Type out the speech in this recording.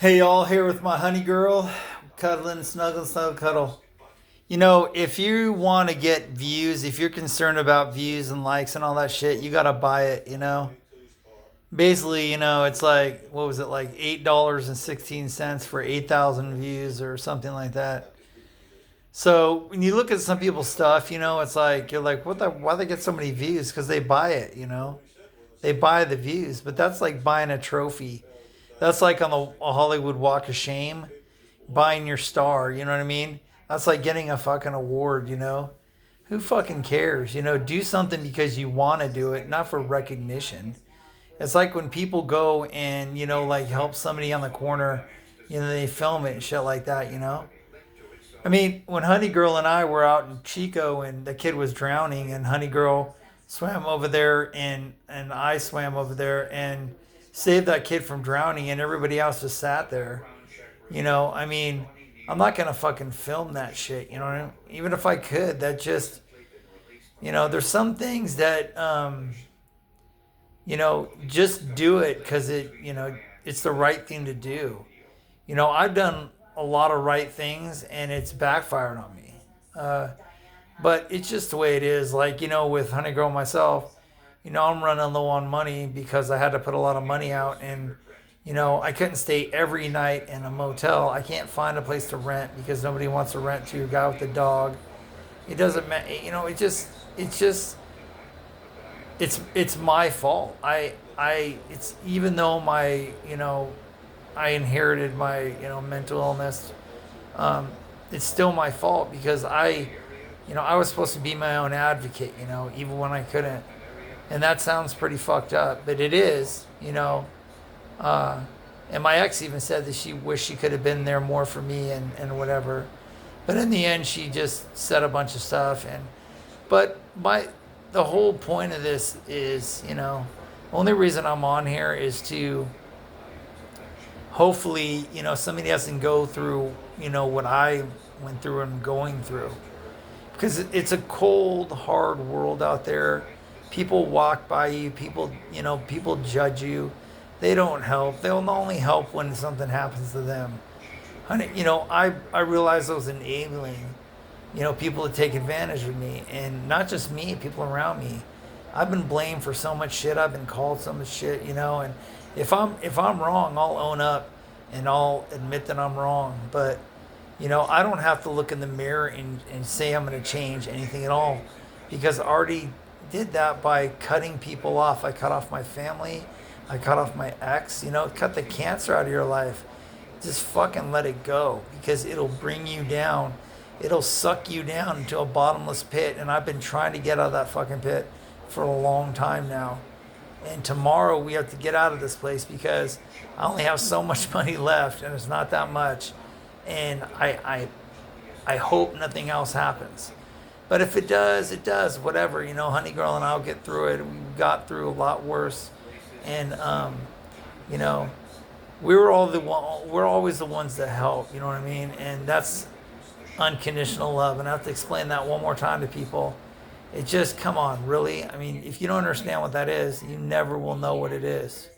Hey y'all, here with my honey girl, cuddling, snuggling, snuggle, cuddle. If you want to get views, if you're concerned about views and likes and all that shit, you gotta buy it. Basically, it's like, what was it, like $8.16 for 8,000 views or something like that. So when you look at some people's stuff, it's like, you're like, why they get so many views? Because they buy it. They buy the views, but that's like buying a trophy. That's like on the Hollywood Walk of Shame, buying your star. You know what I mean? That's like getting a fucking award. Who fucking cares? Do something because you want to do it, not for recognition. It's like when people go and, like help somebody on the corner, they film it and shit like that. I mean, when Honey Girl and I were out in Chico and the kid was drowning and Honey Girl swam over there and I swam over there and saved that kid from drowning and everybody else just sat there. I mean, I'm not gonna fucking film that shit. You know what I mean? Even if I could, that just, there's some things that, just do it because it's the right thing to do. I've done a lot of right things and it's backfired on me. Uh, but it's just the way it is. Like, with Honey Girl myself, I'm running low on money because I had to put a lot of money out and, I couldn't stay every night in a motel. I can't find a place to rent because nobody wants to rent to a guy with a dog. It doesn't matter. It's my fault. It's even though I inherited my, mental illness. Um, it's still my fault because I was supposed to be my own advocate, even when I couldn't. And that sounds pretty fucked up, but it is. Uh, and my ex even said that she wished she could have been there more for me and whatever. But in the end, she just said a bunch of stuff. But the whole point of this is, only reason I'm on here is to hopefully, somebody doesn't go through, what I went through and going through. Because it's a cold, hard world out there. People walk by you, people judge you. They don't help. They'll only help when something happens to them. Honey, I realized I was enabling, people to take advantage of me. And not just me, people around me. I've been blamed for so much shit. I've been called so much shit. And if I'm wrong, I'll own up and I'll admit that I'm wrong. But I don't have to look in the mirror and say I'm going to change anything at all because I already did that by cutting people off. I cut off my family. I cut off my ex. Cut the cancer out of your life. Just fucking let it go because it'll bring you down. It'll suck you down into a bottomless pit. And I've been trying to get out of that fucking pit for a long time now. And tomorrow we have to get out of this place because I only have so much money left and it's not that much. And I hope nothing else happens. But if it does, it does. Whatever, Honey Girl and I'll get through it. We got through a lot worse, and you know, we're always the ones that help. You know what I mean? And that's unconditional love. And I have to explain that one more time to people. It just come on, really. I mean, if you don't understand what that is, you never will know what it is.